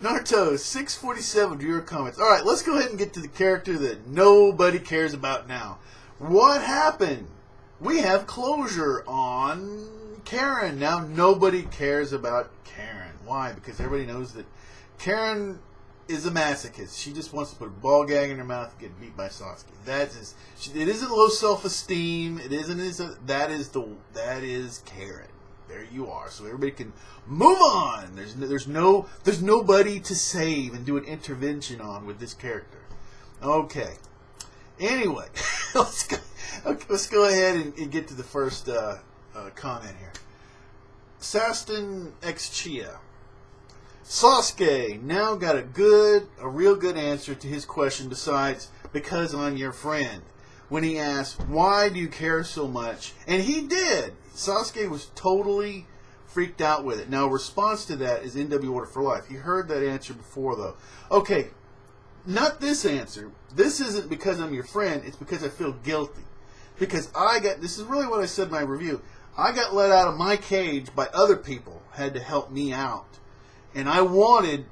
Naruto 647 viewer comments. All right, let's go ahead and get to the character that nobody cares about now. What happened? We have closure on Karin. Now nobody cares about Karin. Why? Because everybody knows that Karin is a masochist. She just wants to put a ball gag in her mouth and get beat by Sasuke. It isn't low self-esteem. It isn't. That is Karin. There you are. So everybody can move on. There's nobody to save and do an intervention on with this character. Okay. Anyway, let's go ahead and get to the first comment here. Saston X Chia. Sasuke now got a real good answer to his question besides because I'm your friend. When he asked, why do you care so much? And he did. Sasuke was totally freaked out with it. Now, response to that is NW Order for Life. You heard that answer before, though. Okay, not this answer. This isn't because I'm your friend. It's because I feel guilty. Because this is really what I said in my review. I got let out of my cage by other people, had to help me out. And I wanted,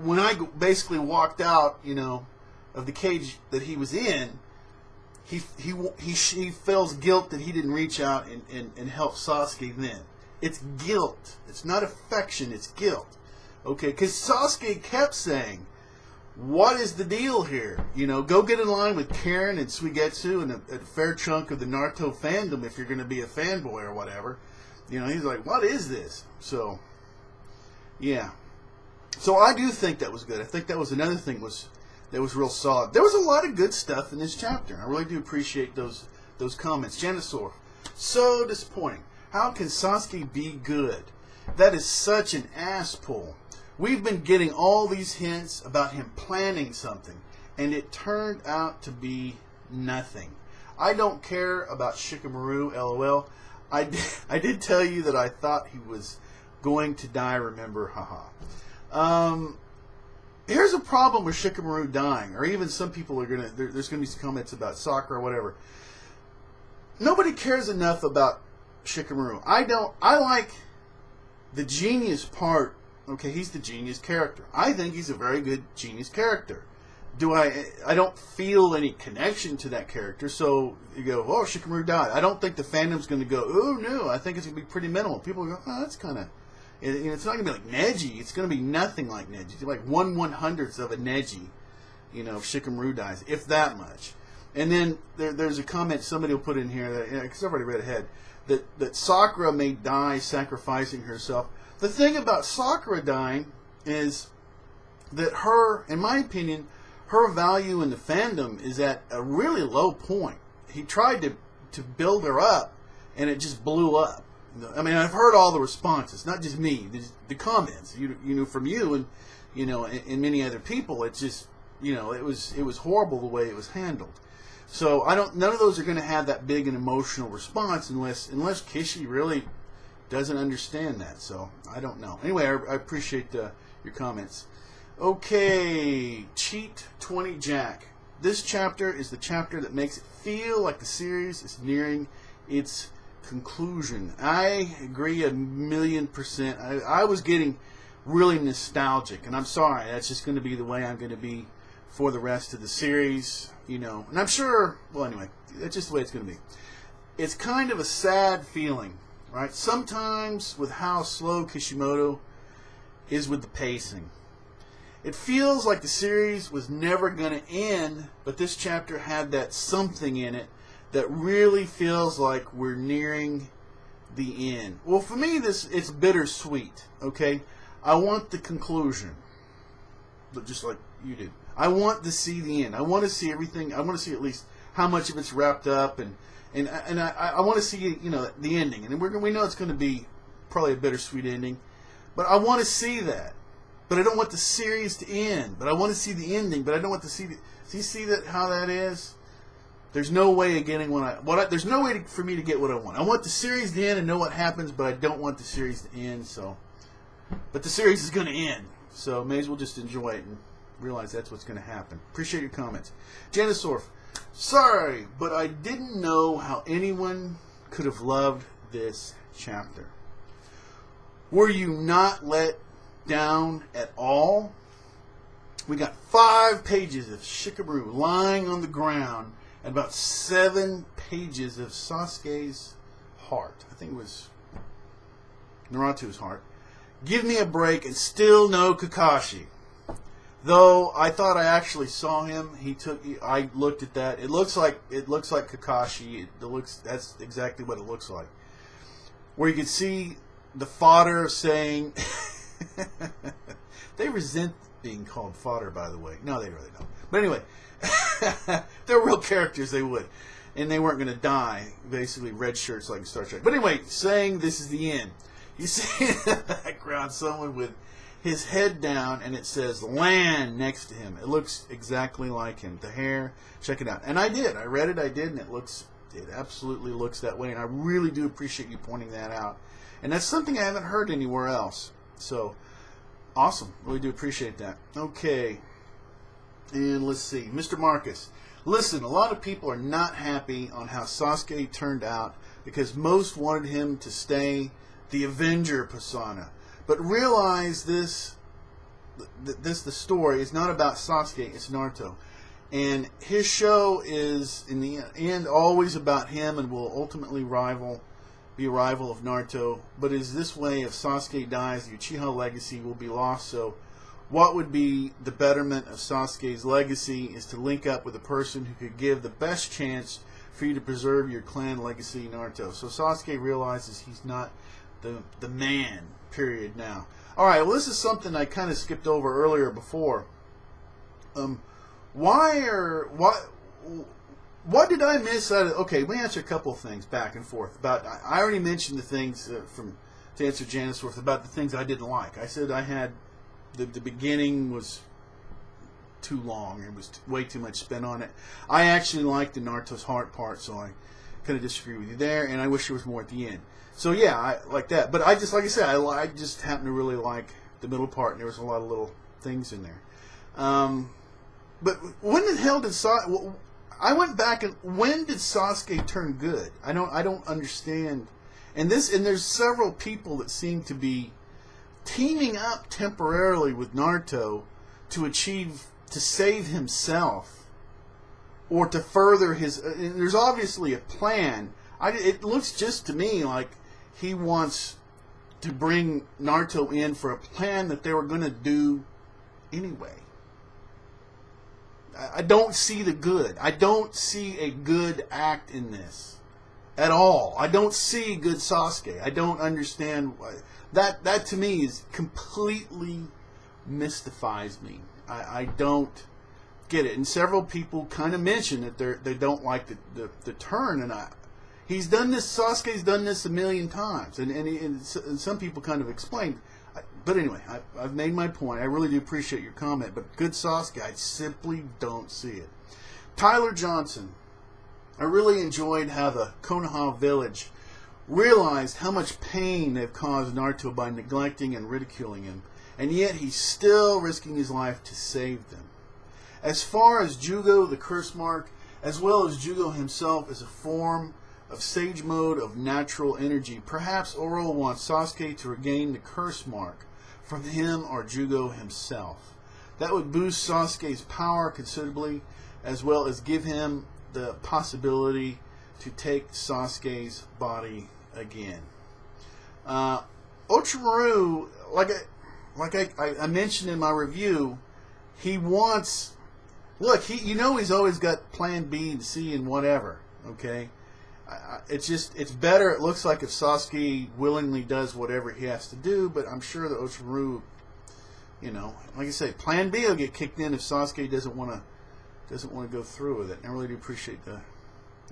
when I basically walked out, of the cage that he was in, he feels guilt that he didn't reach out and help Sasuke then. It's guilt. It's not affection, it's guilt. Okay, because Sasuke kept saying, what is the deal here? Go get in line with Karin and Suigetsu and a fair chunk of the Naruto fandom if you're going to be a fanboy or whatever. He's like, what is this? So, yeah. So I do think that was good. I think that was another thing that was real solid. There was a lot of good stuff in this chapter. I really do appreciate those comments. Janisaur, so disappointing. How can Sasuke be good? That is such an ass pull. We've been getting all these hints about him planning something, and it turned out to be nothing. I don't care about Shikamaru, LOL. I did tell you that I thought he was going to die, remember, haha. Here's a problem with Shikamaru dying, or even some people are there's going to be some comments about Sakura or whatever. Nobody cares enough about Shikamaru. I like the genius part. Okay, he's the genius character. I think he's a very good genius character. I don't feel any connection to that character, so you go, oh, Shikamaru died. I don't think the fandom's going to go, oh, no, I think it's going to be pretty minimal. People go, oh, that's kind of, it's not going to be like Neji. It's going to be nothing like Neji. It's like 1/100th of a Neji, if Shikamaru dies, if that much. And then there's a comment somebody will put in here, because I've already read ahead, that Sakura may die sacrificing herself. The thing about Sakura dying is that in my opinion, her value in the fandom is at a really low point. He tried to build her up, and it just blew up. I mean, I've heard all the responses, not just me, the comments, from you and, and many other people. It's just, it was horrible the way it was handled. So none of those are going to have that big an emotional response unless Kishi really doesn't understand that. So I don't know. Anyway, I appreciate your comments. Okay, Cheat 20 Jack. This chapter is the chapter that makes it feel like the series is nearing its conclusion. I agree 1,000,000%. I was getting really nostalgic, and I'm sorry. That's just going to be the way I'm going to be for the rest of the series, And I'm sure, well, anyway, that's just the way it's going to be. It's kind of a sad feeling, right? Sometimes with how slow Kishimoto is with the pacing. It feels like the series was never going to end, but this chapter had that something in it that really feels like we're nearing the end. Well, for me, it's bittersweet, okay? I want the conclusion, but just like you do. I want to see the end. I want to see everything. I want to see at least how much of it's wrapped up, and I want to see the ending. And we know it's going to be probably a bittersweet ending, but I want to see that. But I don't want the series to end. But I want to see the ending. But I don't want to see the. Do you see how that is? There's no way of getting there's no way for me to get what I want. I want the series to end and know what happens, but I don't want the series to end. But the series is going to end, so may as well just enjoy it and realize that's what's going to happen. Appreciate your comments, Janisaur. Sorry, but I didn't know how anyone could have loved this chapter. Were you not let down at all. We got 5 pages of Shikamaru lying on the ground and about 7 pages of Sasuke's heart. I think it was Naruto's heart. Give me a break, and still no Kakashi. Though I thought I actually saw him. I looked at that. It looks like Kakashi. That's exactly what it looks like. Where you can see the fodder saying they resent being called fodder, by the way. No, they really don't. But anyway, they're real characters, they would. And they weren't going to die. Basically, red shirts like Star Trek. But anyway, saying this is the end. You see in the background someone with his head down, and it says land next to him. It looks exactly like him. The hair, check it out. And I did. I read it, I did, and it absolutely looks that way. And I really do appreciate you pointing that out. And that's something I haven't heard anywhere else. So, awesome. Really do appreciate that. Okay. And let's see. Mr. Marcus. Listen, a lot of people are not happy on how Sasuke turned out because most wanted him to stay the Avenger persona. But realize the story is not about Sasuke, it's Naruto. And his show is, in the end, always about him and will ultimately be a rival of Naruto. But is this way, if Sasuke dies, the Uchiha legacy will be lost. So what would be the betterment of Sasuke's legacy is to link up with a person who could give the best chance for you to preserve your clan legacy, Naruto. So Sasuke realizes he's not the man, period, now. Alright, well, this is something I kind of skipped over earlier before. What did I miss out of... Okay, let me answer a couple of things back and forth. I already mentioned the things to answer Janice Worth about the things I didn't like. I said I had... The beginning was too long. It was way too much spent on it. I actually liked the Naruto's heart part, so I kind of disagree with you there, and I wish there was more at the end. So yeah, I like that. But I just, like I said, I just happen to really like the middle part, and there was a lot of little things in there. But when the hell did Sasuke... I went back and when did Sasuke turn good? I don't understand. And there's several people that seem to be teaming up temporarily with Naruto to save himself or to further his... there's obviously a plan. It looks just to me like he wants to bring Naruto in for a plan that they were going to do anyway. I don't see the good. I don't see a good act in this at all. I don't see good Sasuke. I don't understand why. That to me is completely mystifies me. I don't get it. And several people kind of mention that they don't like the turn, and he's done this. Sasuke's done this a million times, and some people kind of explained. But anyway, I've made my point. I really do appreciate your comment, but good Sasuke, I simply don't see it. Tyler Johnson, I really enjoyed how the Konoha village realized how much pain they've caused Naruto by neglecting and ridiculing him, and yet he's still risking his life to save them. As far as Jugo, the curse mark, as well as Jugo himself is a form of sage mode of natural energy, perhaps Oro wants Sasuke to regain the curse mark from him or Jugo himself. That would boost Sasuke's power considerably, as well as give him the possibility to take Sasuke's body again. Orochimaru, like I mentioned in my review, he wants... Look, he's always got plan B and C and whatever, okay? It's better, it looks like, if Sasuke willingly does whatever he has to do, but I'm sure that Orochimaru, like I say, plan B will get kicked in if Sasuke doesn't want to go through with it. I really do appreciate the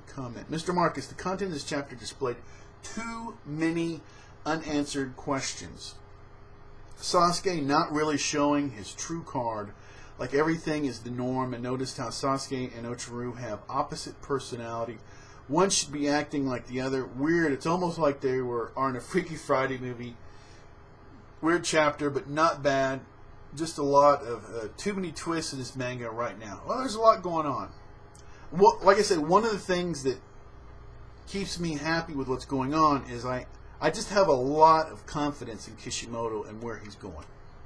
comment. Mr. Marcus, the content of this chapter displayed too many unanswered questions. Sasuke not really showing his true card, like everything is the norm, and noticed how Sasuke and Orochimaru have opposite personality. One should be acting like the other. Weird. It's almost like they are in a Freaky Friday movie. Weird chapter, but not bad. Just a lot of too many twists in this manga right now. Well, there's a lot going on. Like I said, one of the things that keeps me happy with what's going on is I just have a lot of confidence in Kishimoto and where he's going.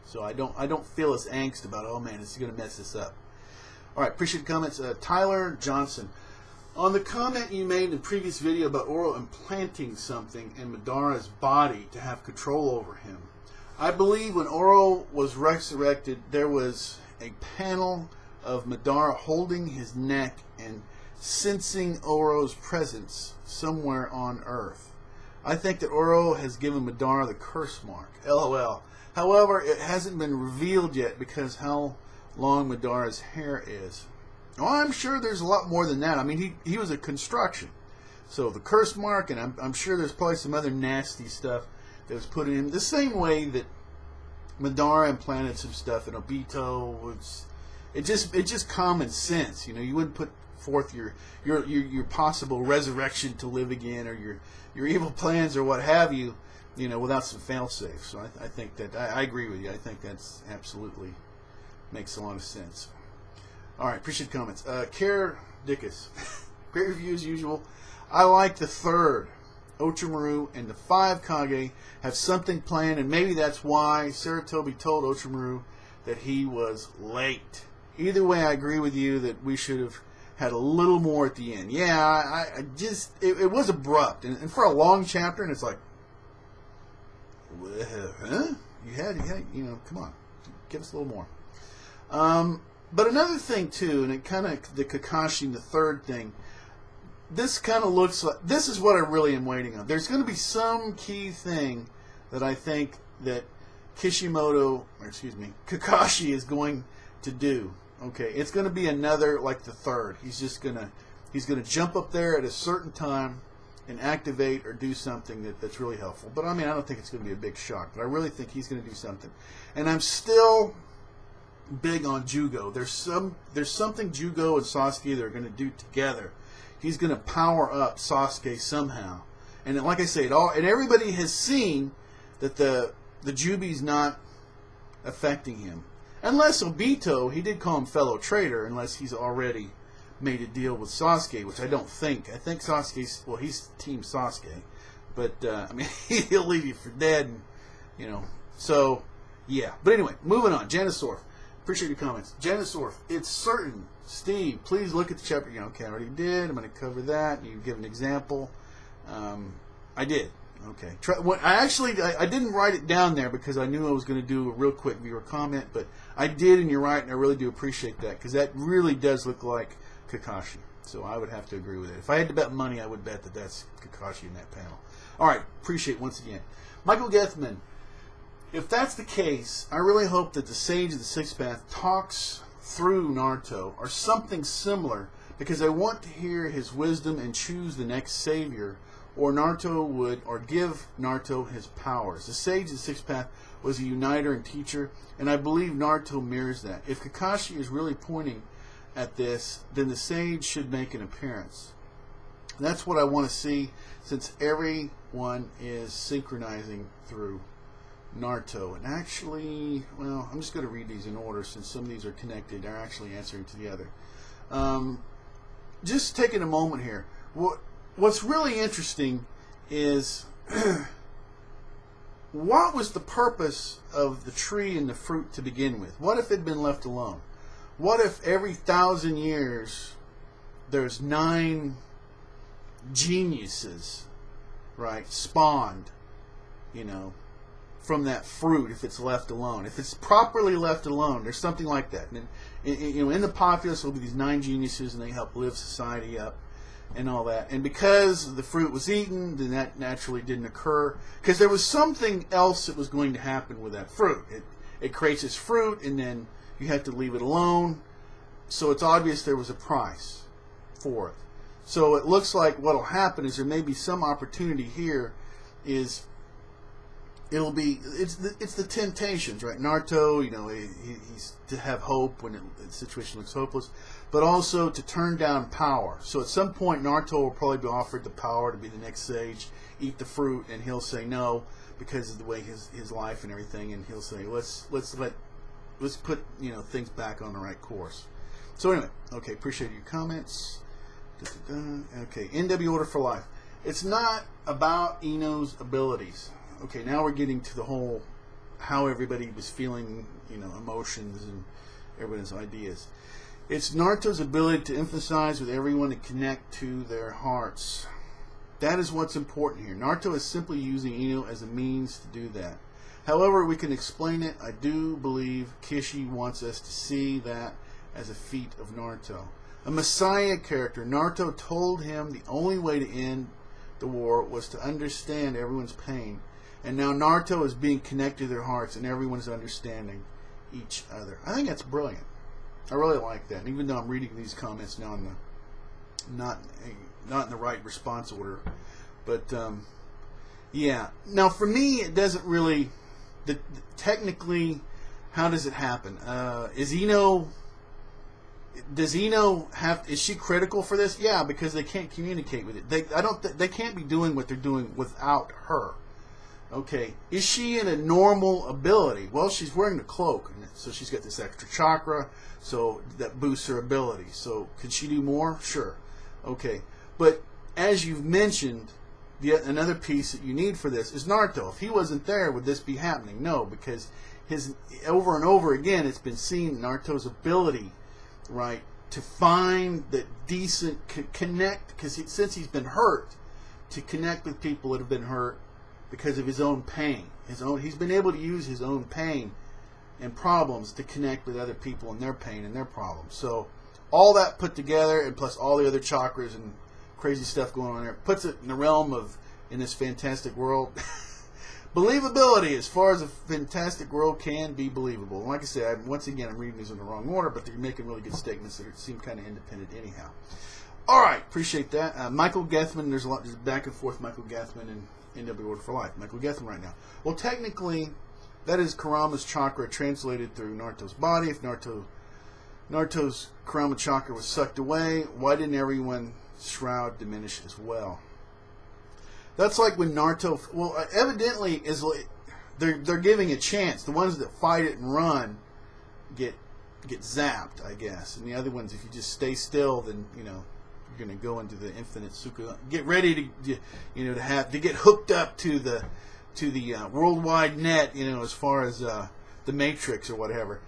So I don't feel as angst about, oh man, this is going to mess this up. All right, appreciate the comments. Tyler Johnson. On the comment you made in the previous video about Oro implanting something in Madara's body to have control over him, I believe when Oro was resurrected, there was a panel of Madara holding his neck and sensing Oro's presence somewhere on Earth. I think that Oro has given Madara the curse mark. LOL. However, it hasn't been revealed yet because how long Madara's hair is. Oh, I'm sure there's a lot more than that. I mean, he was a construction. So the curse mark, and I'm sure there's probably some other nasty stuff that was put in him. The same way that Madara implanted some stuff in Obito. It's just common sense. You know, you wouldn't put forth your possible resurrection to live again, or your evil plans or what have you, without some fail-safe. So I think that I agree with you. I think that's absolutely makes a lot of sense. All right, appreciate the comments. Care Dickus, great review as usual. I like the third. Ochomaru and the 5 Kage have something planned, and maybe that's why Saratobi told Ochomaru that he was late. Either way, I agree with you that we should have had a little more at the end. Yeah, I just it was abrupt, and for a long chapter, and it's like, huh? You had come on, give us a little more. But another thing too, and it kind of the Kakashi, the third thing. This kind of looks like, this is what I really am waiting on. There's going to be some key thing that I think that Kakashi is going to do. Okay, it's going to be another, like the third. He's going to jump up there at a certain time and activate or do something that's really helpful. But I mean, I don't think it's going to be a big shock, but I really think he's going to do something. And I'm still big on Jugo. There's something Jugo and Sasuke they're going to do together. He's going to power up Sasuke somehow. And like I say, and everybody has seen that the Jubi's not affecting him. Unless Obito, he did call him fellow traitor, unless he's already made a deal with Sasuke, which I don't think. I think Sasuke's, well, he's Team Sasuke. But, I mean, he'll leave you for dead. And, so, yeah. But anyway, moving on. Janisaur. Appreciate your comments. Janisaur, it's certain. Steve, please look at the chapter. Okay, I already did. I'm going to cover that. You give an example. I did. Okay. I didn't write it down there because I knew I was going to do a real quick viewer comment, but I did, and you're right, and I really do appreciate that because that really does look like Kakashi. So I would have to agree with it. If I had to bet money, I would bet that that's Kakashi in that panel. All right. Appreciate it once again. Michael Gethman, if that's the case, I really hope that the Sage of the Sixth Path talks through Naruto or something similar, because I want to hear his wisdom and choose the next savior, or give Naruto his powers. The Sage of the Sixth Path was a uniter and teacher, and I believe Naruto mirrors that. If Kakashi is really pointing at this, then the Sage should make an appearance. That's what I want to see, since everyone is synchronizing through Naruto. And actually, well, I'm just going to read these in order since some of these are connected. They're actually answering to the other. Just taking a moment here. What's really interesting is what was the purpose of the tree and the fruit to begin with? What if it had been left alone? What if every 1,000 years there's 9 geniuses, right, spawned, from that fruit, if it's left alone. If it's properly left alone, there's something like that. And, in the populace will be these 9 geniuses, and they help lift society up and all that. And because the fruit was eaten, then that naturally didn't occur, because there was something else that was going to happen with that fruit. It creates this fruit, and then you have to leave it alone. So it's obvious there was a price for it. So it looks like what will happen is there may be some opportunity here. It's the temptations, right? Naruto, he's to have hope when the situation looks hopeless, but also to turn down power. So at some point, Naruto will probably be offered the power to be the next sage, eat the fruit, and he'll say no because of the way his life and everything, and he'll say let's put things back on the right course. So anyway, okay, appreciate your comments. Okay, NW Order for Life. It's not about Ino's abilities. Okay, now we're getting to the whole how everybody was feeling, emotions and everyone's ideas. It's Naruto's ability to emphasize with everyone and connect to their hearts. That is what's important here. Naruto is simply using Ino as a means to do that. However, we can explain it. I do believe Kishi wants us to see that as a feat of Naruto. A Messiah character, Naruto told him the only way to end the war was to understand everyone's pain. And now Naruto is being connected to their hearts and everyone's understanding each other. I think that's brilliant. I really like that. And even though I'm reading these comments now in the not in the right response order, but yeah. Now for me, it doesn't really. Technically, how does it happen? Does Ino have? Is she critical for this? Yeah, because they can't communicate with it. They can't be doing what they're doing without her. Okay, is she in a normal ability? Well, she's wearing the cloak, so she's got this extra chakra, so that boosts her ability. So, can she do more? Sure. Okay, but as you've mentioned, another piece that you need for this is Naruto. If he wasn't there, would this be happening? No, because his over and over again, it's been seen Naruto's ability, right, to find that decent connect, because since he's been hurt, to connect with people that have been hurt because of his own pain. He's been able to use his own pain and problems to connect with other people and their pain and their problems. So all that put together, and plus all the other chakras and crazy stuff going on there, puts it in the realm of, in this fantastic world, believability as far as a fantastic world can be believable. And like I said, once again, I'm reading these in the wrong order, but they're making really good statements that seem kind of independent anyhow. All right, appreciate that. Michael Gethman, there's back and forth Michael Gethman and NW Order for Life. Michael Gethman right now. Well, technically, that is Kurama's chakra translated through Naruto's body. If Naruto's Kurama chakra was sucked away, why didn't everyone's shroud diminish as well? That's like when Naruto, well, evidently is like they're giving a chance. The ones that fight it and run get zapped, I guess, and the other ones, if you just stay still, then you're going to go into the infinite Suka. Get ready to get hooked up to the worldwide net, as far as the Matrix or whatever.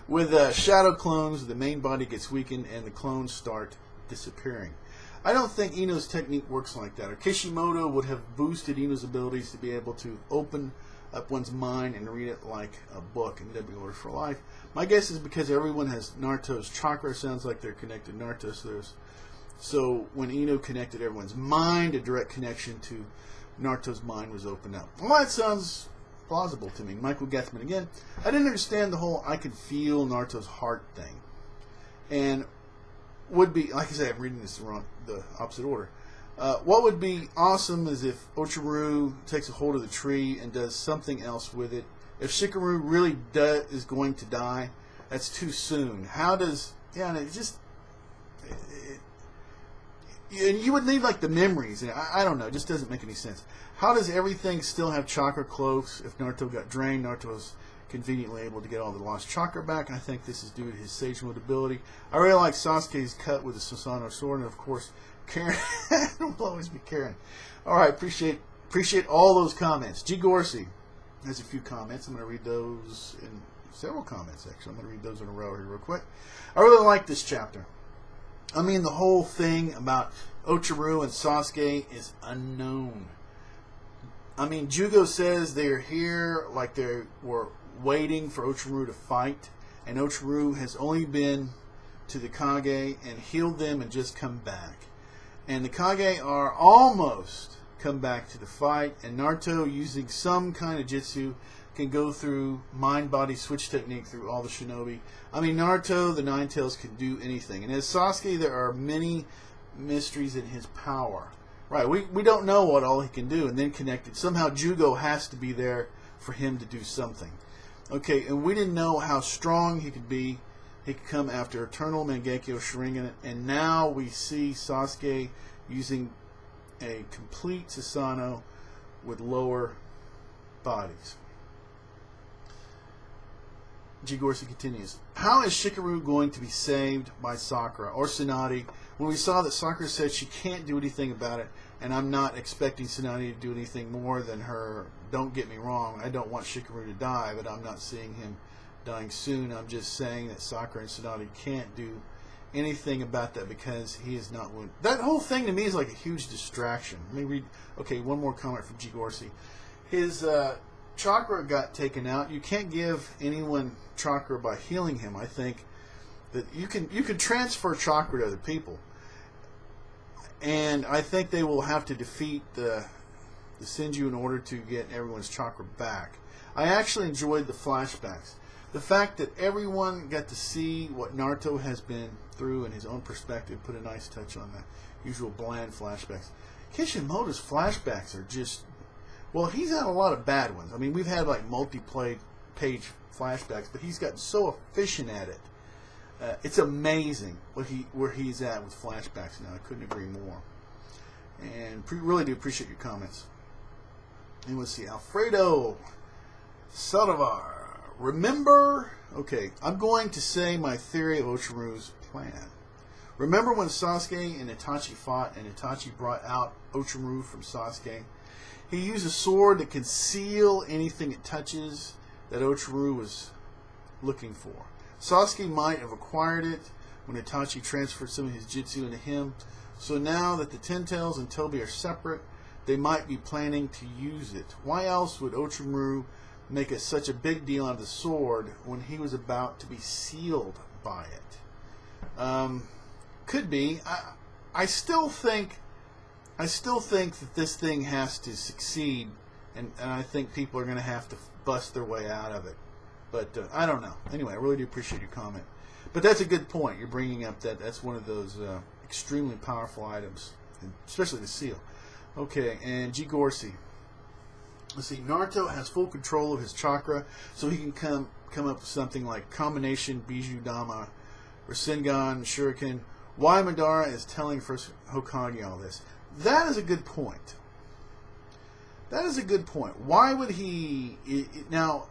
With shadow clones, the main body gets weakened and the clones start disappearing. I don't think Ino's technique works like that. Or Kishimoto would have boosted Ino's abilities to be able to open up one's mind and read it like a book in W Order for Life. My guess is because everyone has Naruto's chakra. Sounds like they're connected to Naruto. So when Ino connected everyone's mind, a direct connection to Naruto's mind was opened up. Well, that sounds plausible to me. Michael Gethman again. I didn't understand the whole I could feel Naruto's heart thing. And would be, like I say, I'm reading this the opposite order. What would be awesome is if Ocharu takes a hold of the tree and does something else with it. If Shikaru really is going to die, that's too soon. How does... Yeah, it just... And you would need like the memories. I don't know. It just doesn't make any sense. How does everything still have chakra cloaks? If Naruto got drained, Naruto was conveniently able to get all the lost chakra back. And I think this is due to his Sage Mode ability. I really like Sasuke's cut with the Susanoo sword, and of course, Karin will always be Karin. All right, appreciate all those comments. G. Gorsey has a few comments. I'm going to read those in several comments, actually. I'm going to read those in a row here real quick. I really like this chapter. I mean, the whole thing about Ocharu and Sasuke is unknown. I mean, Jugo says they're here like they were waiting for Ocharu to fight, and Ocharu has only been to the Kage and healed them and just come back. And the Kage are almost come back to the fight, and Naruto, using some kind of jutsu, can go through mind-body switch technique through all the shinobi. I mean, Naruto, the Nine Tails, can do anything. And as Sasuke, there are many mysteries in his power. Right, we don't know what all he can do, and then connected. Somehow Jugo has to be there for him to do something. Okay, and we didn't know how strong he could be. He could come after Eternal Mangekyo Sharingan, and now we see Sasuke using a complete Susanoo with lower bodies. G. Gorsey continues. How is Shikaru going to be saved by Sakura or Tsunade when we saw that Sakura said she can't do anything about it And I'm not expecting Tsunade to do anything more than her. Don't get me wrong, I don't want Shikamaru to die, but I'm not seeing him dying soon. I'm just saying that Sakura and Tsunade can't do anything about that because he is not wounded. That whole thing to me is like a huge distraction. Let me read. Okay, one more comment from G. Gorsi. His chakra got taken out. You can't give anyone chakra by healing him. I think that you can transfer chakra to other people, and I think they will have to defeat the Senju in order to get everyone's chakra back. I actually enjoyed the flashbacks. The fact that everyone got to see what Naruto has been through in his own perspective put a nice touch on the usual bland flashbacks. Kishimoto's flashbacks are just, well, he's had a lot of bad ones. I mean, we've had like multi-page flashbacks, but he's gotten so efficient at it. It's amazing where he's at with flashbacks now. I couldn't agree more. And really do appreciate your comments. And let's see, Alfredo Saldivar. Remember, okay, I'm going to say my theory of Ochamuru's plan. Remember when Sasuke and Itachi fought and Itachi brought out Ochamu from Sasuke? He used a sword to conceal anything it touches that Ochamu was looking for. Sasuke might have acquired it when Itachi transferred some of his jutsu into him. So now that the Ten Tails and Toby are separate, they might be planning to use it. Why else would Ochamu make such a big deal out of the sword when he was about to be sealed by it? Could be. I still think that this thing has to succeed, and I think people are going to have to bust their way out of it. But I don't know. Anyway, I really do appreciate your comment. But that's a good point. You're bringing up that's one of those extremely powerful items, especially the seal. Okay, and G. Gorsi. Let's see. Naruto has full control of his chakra, so he can come up with something like combination Biju Dama, Rasengan, Shuriken. Why Madara is telling First Hokage all this? That is a good point. That is a good point. Why would he... Now,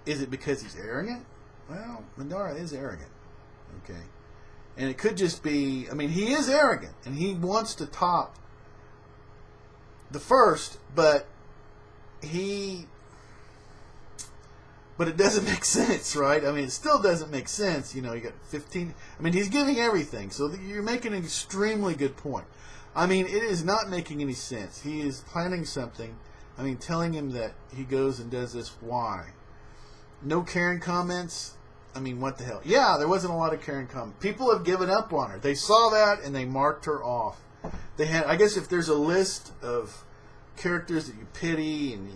is it because he's arrogant? Well, Madara is arrogant. Okay. And it could just be... I mean, he is arrogant, and he wants to top the first, but it doesn't make sense, right? I mean, it still doesn't make sense. You know, you got 15... I mean, he's giving everything, so you're making an extremely good point. I mean, it is not making any sense. He is planning something. I mean, telling him that he goes and does this, why? No Karin comments? I mean, what the hell? Yeah, there wasn't a lot of Karin comments. People have given up on her. They saw that, and they marked her off. They had, I guess if there's a list of characters that you pity, and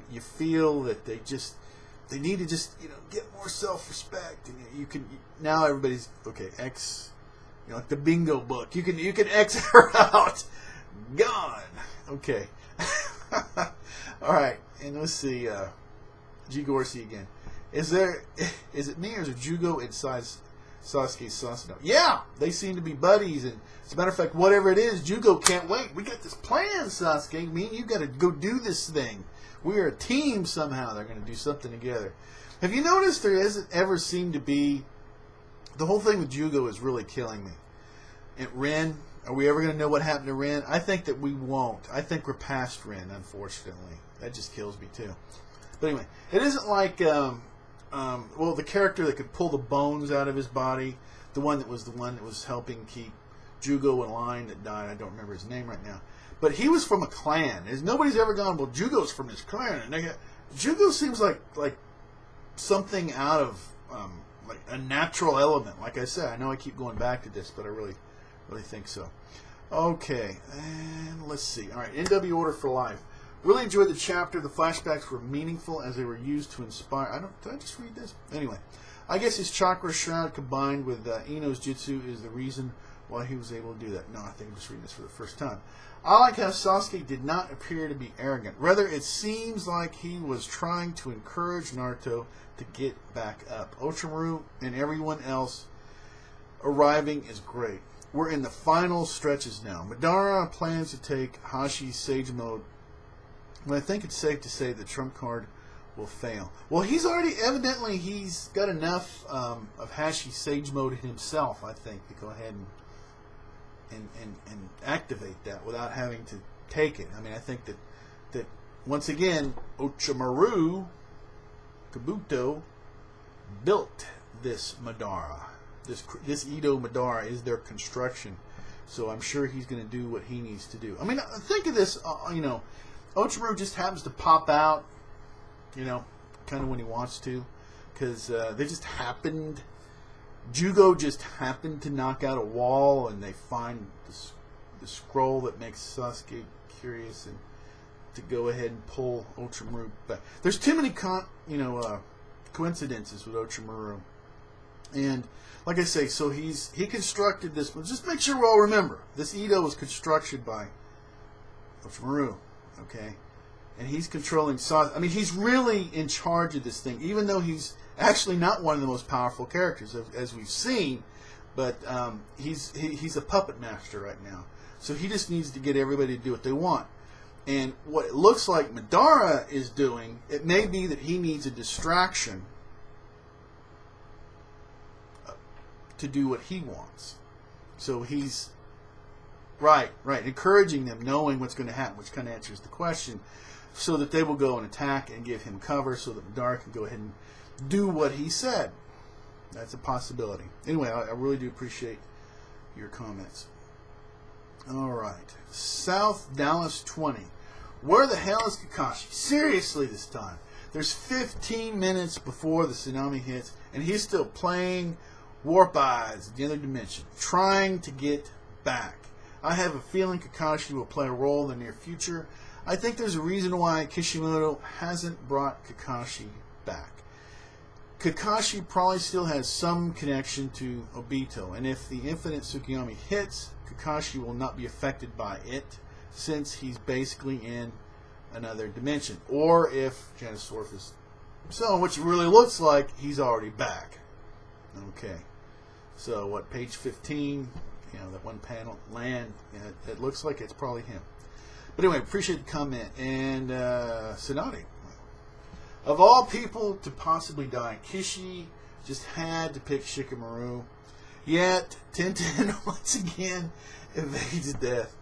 you feel that they need to just, get more self-respect, and you can, now everybody's, okay, X... like the bingo book. You can X her out. Gone. Okay. Alright. And let's see. G. Gorsi again. Is it me or is it Jugo inside Sasuke's Sasuke? Yeah! They seem to be buddies, and as a matter of fact, whatever it is, Jugo can't wait. We got this plan, Sasuke. Me and you got to go do this thing. We are a team somehow. They're going to do something together. Have you noticed there hasn't ever seemed to be... The whole thing with Jugo is really killing me. And Rin, are we ever going to know what happened to Rin? I think that we won't. I think we're past Rin, unfortunately. That just kills me, too. But anyway, it isn't like, well, the character that could pull the bones out of his body, the one that was helping keep Jugo in line that died. I don't remember his name right now. But he was from a clan. Nobody's ever gone, well, Jugo's from this clan. And Jugo seems like something out of... like a natural element. Like I said, I know I keep going back to this, but I really think so. Okay, and let's see. All right, NW Order for Life. Really enjoyed the chapter. The flashbacks were meaningful as they were used to inspire. Did I just read this? Anyway, I guess his chakra shroud combined with Ino's jutsu is the reason why he was able to do that. No, I think I'm just reading this for the first time. I like how Sasuke did not appear to be arrogant. Rather, it seems like he was trying to encourage Naruto to get back up. Ochamu and everyone else arriving is great. We're in the final stretches now. Madara plans to take Hashi's Sage Mode, but I think it's safe to say the trump card will fail. Well, he's got enough of Hashi's Sage Mode himself, I think, to go ahead and activate that without having to take it. I mean, I think that once again, Orochimaru Kabuto built this Madara. This Edo Madara is their construction. So I'm sure he's going to do what he needs to do. I mean, think of this, Orochimaru just happens to pop out, kind of when he wants to. Because they just happened, Jugo just happened to knock out a wall, and they find the scroll that makes Sasuke curious and to go ahead and pull Orochimaru back. There's too many coincidences with Orochimaru. And like I say, so he constructed this. Just make sure we all remember this Edo was constructed by Orochimaru, okay? And he's controlling Sasuke. I mean, he's really in charge of this thing, even though he's actually not one of the most powerful characters as we've seen. But he's a puppet master right now, so he just needs to get everybody to do what they want. And what it looks like Madara is doing, it may be that he needs a distraction to do what he wants. So he's right, encouraging them, knowing what's going to happen, which kind of answers the question, so that they will go and attack and give him cover, so that Madara can go ahead and do what he said. That's a possibility. Anyway, I really do appreciate your comments. All right, South Dallas 20. Where the hell is Kakashi? Seriously, this time. There's 15 minutes before the tsunami hits, and he's still playing Warp Eyes, the other dimension, trying to get back. I have a feeling Kakashi will play a role in the near future. I think there's a reason why Kishimoto hasn't brought Kakashi back. Kakashi probably still has some connection to Obito, and if the Infinite Tsukuyomi hits, Kakashi will not be affected by it, since he's basically in another dimension. Or if Janisaurus is so, which really looks like he's already back. Okay, so what, page 15, that one panel, land, it looks like it's probably him. But anyway, appreciate the comment. And Sonati, of all people to possibly die, Kishi just had to pick Shikamaru. Yet, Tenten once again evades death.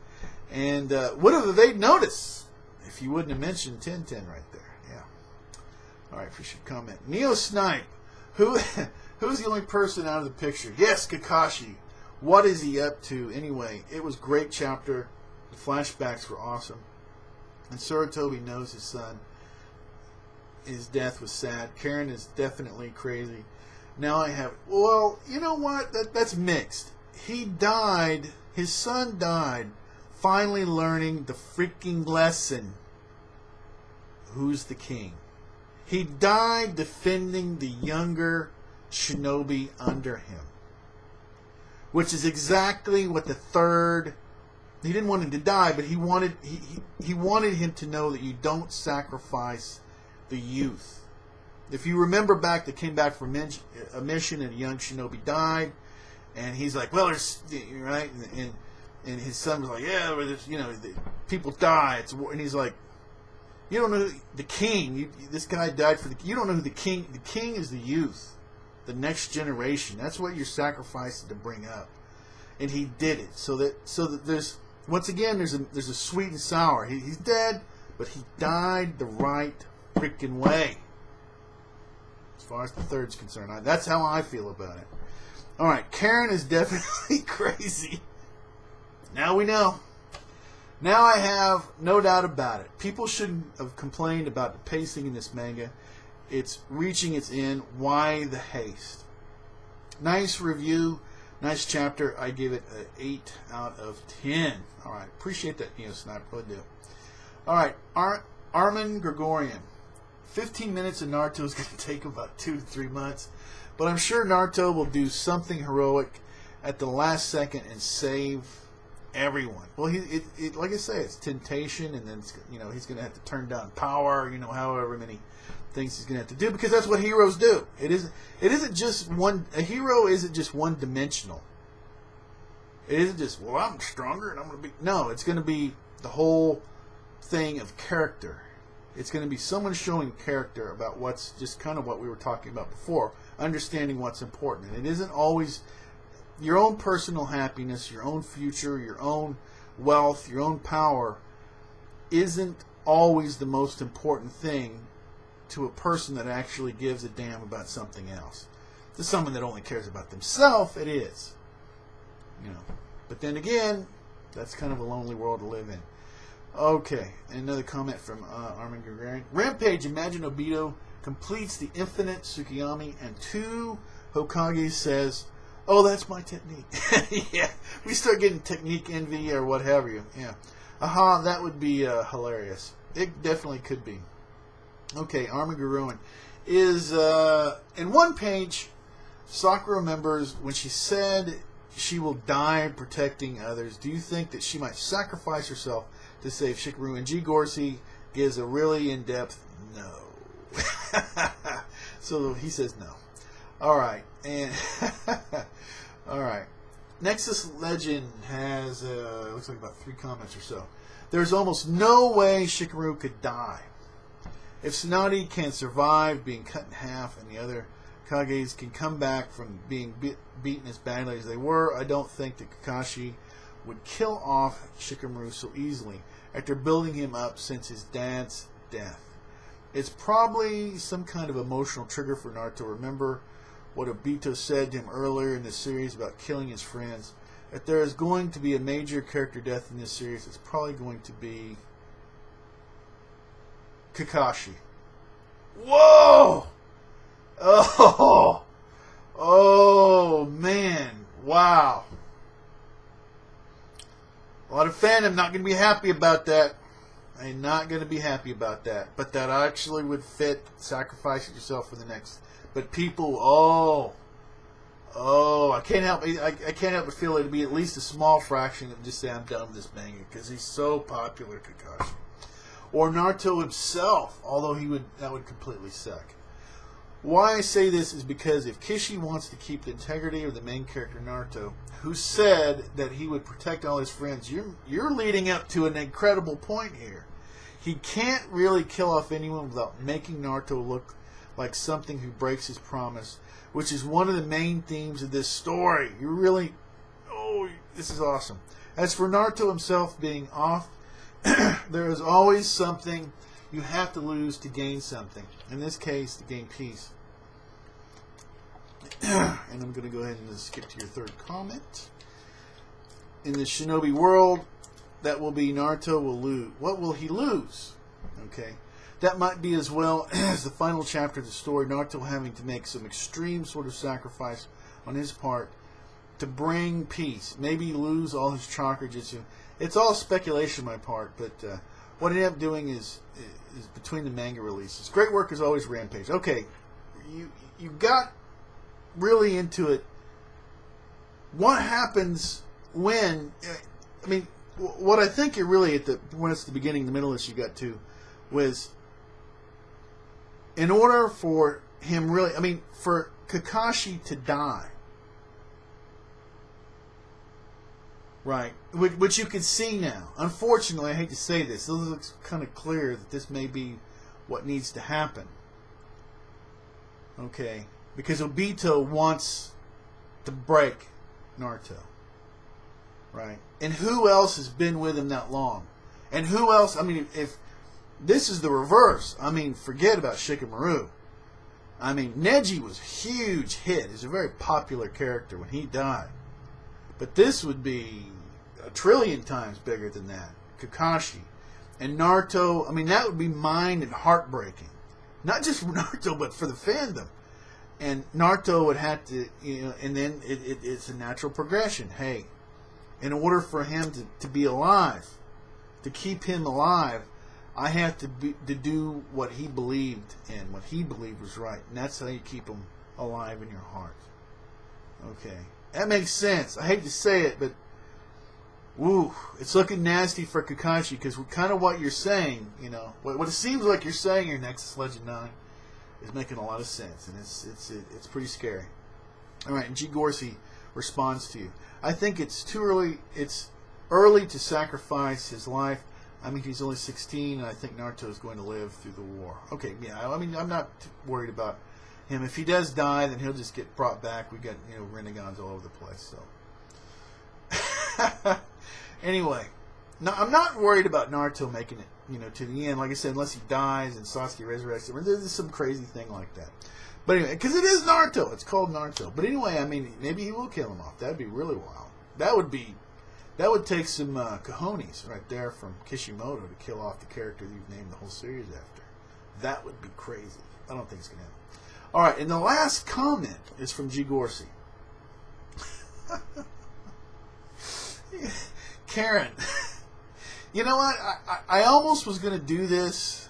And would have evaded notice if you wouldn't have mentioned Tenten right there. Yeah. Alright, appreciate the comment. Neo Snipe, who's the only person out of the picture? Yes, Kakashi. What is he up to? Anyway, it was a great chapter. The flashbacks were awesome. And Sarutobi knows his son. His death was sad. Karin is definitely crazy. Now I have... Well, you know what? That's mixed. He died. His son died finally learning the freaking lesson. Who's the king? He died defending the younger shinobi under him. Which is exactly what the third... He didn't want him to die, but he wanted him to know that you don't sacrifice the youth. If you remember back, they came back from a mission and a young shinobi died, and he's like, well, there's, right? And his son was like, yeah, people die. It's war. And he's like, you don't know the king. This guy died for you don't know who the king. The king is the youth, the next generation. That's what you're sacrificing to bring up. And he did it. So that there's once again there's a sweet and sour. He's dead, but he died the right freaking way. As far as the third's concerned, that's how I feel about it. All right, Karin is definitely crazy. Now we know. Now I have no doubt about it. People shouldn't have complained about the pacing in this manga. It's reaching its end. Why the haste? Nice review. Nice chapter. I give it an 8 out of 10. All right. Appreciate that, Neo Sniper. Really do. All right. Armin Gregorian. 15 minutes of Naruto is going to take about 2 to 3 months. But I'm sure Naruto will do something heroic at the last second and save everyone. Well, like I say, it's temptation, and then he's going to have to turn down power. However many things he's going to have to do, because that's what heroes do. It isn't just one. A hero isn't just one dimensional. It isn't just, well, I'm stronger and I'm going to be. No, it's going to be the whole thing of character. It's going to be someone showing character about what's just kind of what we were talking about before, understanding what's important. And it isn't always your own personal happiness, your own future, your own wealth, your own power isn't always the most important thing to a person that actually gives a damn about something else. To someone that only cares about themselves, it is. You know. But then again, that's kind of a lonely world to live in. Okay, another comment from Armin Gagarin. Rampage, imagine Obito completes the infinite Tsukiyami and 2 Hokage says, oh, that's my technique. Yeah, we start getting technique envy or what have you. Yeah. Aha, that would be hilarious. It definitely could be. Okay, Armin Gagarin is, in one page, Sakura remembers when she said she will die protecting others. Do you think that she might sacrifice herself to save Shikamaru? And G. Gorsey gives a really in-depth no. So he says no. Alright, and alright. Nexus Legend has, looks like about 3 comments or so. There's almost no way Shikamaru could die. If Tsunade can survive being cut in half and the other Kages can come back from being beaten as badly as they were, I don't think that Kakashi would kill off Shikamaru so easily after building him up since his dad's death. It's probably some kind of emotional trigger for Naruto. Remember what Obito said to him earlier in the series about killing his friends. If there is going to be a major character death in this series, it's probably going to be Kakashi. Whoa! Oh, man. Wow. A lot of fandom not going to be happy about that. I'm not going to be happy about that. But that actually would fit sacrificing yourself for the next. But people, I can't help but feel it would be at least a small fraction of just say I'm done with this manga because he's so popular, Kakashi. Or Naruto himself, although that would completely suck. Why I say this is because if Kishi wants to keep the integrity of the main character Naruto, who said that he would protect all his friends, you're leading up to an incredible point here. He can't really kill off anyone without making Naruto look like something who breaks his promise, which is one of the main themes of this story. You really, this is awesome. As for Naruto himself being off, there is always something you have to lose to gain something. In this case, to gain peace. And I'm going to go ahead and skip to your third comment. In the Shinobi world, that will be Naruto will lose. What will he lose? Okay. That might be as well as the final chapter of the story, Naruto having to make some extreme sort of sacrifice on his part to bring peace. Maybe lose all his chakra jutsu. It's all speculation on my part, but what I end up doing is between the manga releases. Great work as always, Rampage. Okay, you got really into it. What happens when? I mean, what I think you're really when it's the beginning, the middle that you got to was in order for him really. I mean, for Kakashi to die. Right, which you can see now. Unfortunately, I hate to say this, it looks kind of clear that this may be what needs to happen. Okay, because Obito wants to break Naruto. Right, and who else has been with him that long? And who else? I mean, if this is the reverse, I mean, forget about Shikamaru. I mean, Neji was a huge hit. He's a very popular character when he died. But this would be a trillion times bigger than that. Kakashi. And Naruto, I mean, that would be mind and heartbreaking. Not just for Naruto, but for the fandom. And Naruto would have to, and then it's a natural progression. Hey, in order for him to be alive, to keep him alive, I have to do what he believed in, what he believed was right. And that's how you keep him alive in your heart. Okay. That makes sense. I hate to say it, but woo, it's looking nasty for Kakashi because kind of what you're saying, what it seems like you're saying here, Nexus Legend 9, is making a lot of sense, and it's pretty scary. All right, and G. Gorsey responds to you. I think it's too early. It's early to sacrifice his life. I mean, he's only 16, and I think Naruto is going to live through the war. Okay, yeah. I mean, I'm not worried about him. If he does die, then he'll just get brought back. We got, you know, renegades all over the place. So anyway, no, I'm not worried about Naruto making it, you know, to the end. Like I said, unless he dies and Sasuke resurrects him, or there's some crazy thing like that. But anyway, because it is Naruto, it's called Naruto. But anyway, I mean, maybe he will kill him off. That'd be really wild. That would take some cojones right there from Kishimoto to kill off the character that you've named the whole series after. That would be crazy. I don't think it's going to happen. All right, and the last comment is from G. Gorsey. Karin, you know what? I almost was going to do this.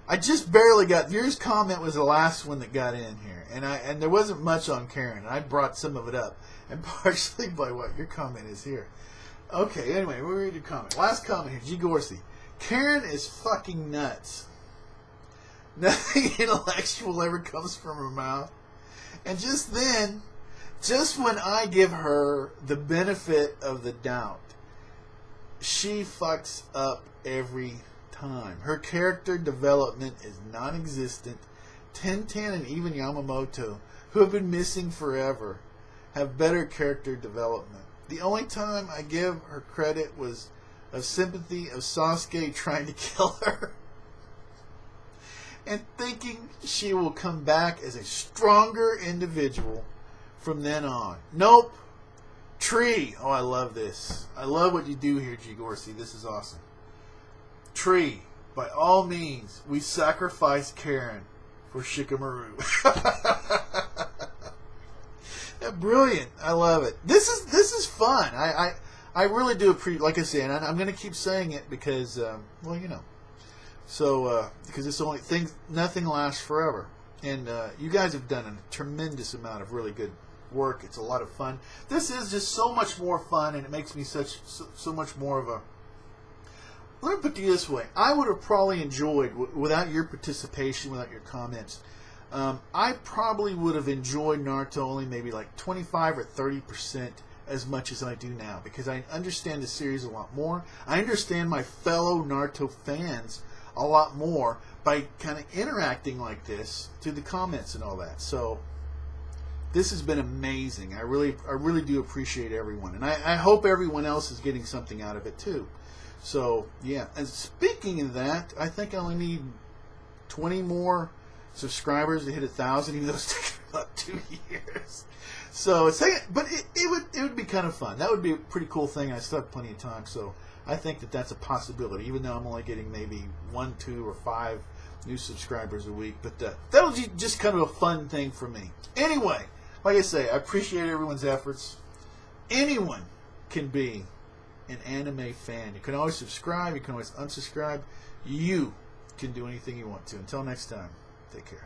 I just barely got. Yours comment was the last one that got in here, and there wasn't much on Karin. And I brought some of it up, and partially by what your comment is here. Okay, anyway, we'll read your comment. Last comment here, G. Gorsey. Karin is fucking nuts. Nothing intellectual ever comes from her mouth, and just then, just when I give her the benefit of the doubt, she fucks up every time. Her character development is non-existent. Tenten and even Yamamoto, who have been missing forever, have better character development. The only time I give her credit was of sympathy of Sasuke trying to kill her and thinking she will come back as a stronger individual from then on. Nope. Tree. Oh, I love this. I love what you do here, G. Gorsey. This is awesome. Tree. By all means, we sacrifice Karin for Shikamaru. Brilliant. I love it. This is fun. I really do appreciate, like I said, and I'm going to keep saying it because, well, you know. So, because it's only things, nothing lasts forever. And you guys have done a tremendous amount of really good work. It's a lot of fun. This is just so much more fun, and it makes me so much more of a... Let me put it this way. I would have probably enjoyed, without your participation, without your comments, I probably would have enjoyed Naruto only maybe like 25 or 30% as much as I do now, because I understand the series a lot more. I understand my fellow Naruto fans a lot more by kind of interacting like this through the comments and all that. So this has been amazing. I really do appreciate everyone, and I hope everyone else is getting something out of it too. So yeah, and speaking of that, I think I only need 20 more subscribers to hit 1,000, even though it's taken about 2 years. So it's taking, but it would be kind of fun. That would be a pretty cool thing. I still have plenty of time, so I think that that's a possibility, even though I'm only getting maybe 1, 2, or 5 new subscribers a week. But that'll be just kind of a fun thing for me. Anyway, like I say, I appreciate everyone's efforts. Anyone can be an anime fan. You can always subscribe. You can always unsubscribe. You can do anything you want to. Until next time, take care.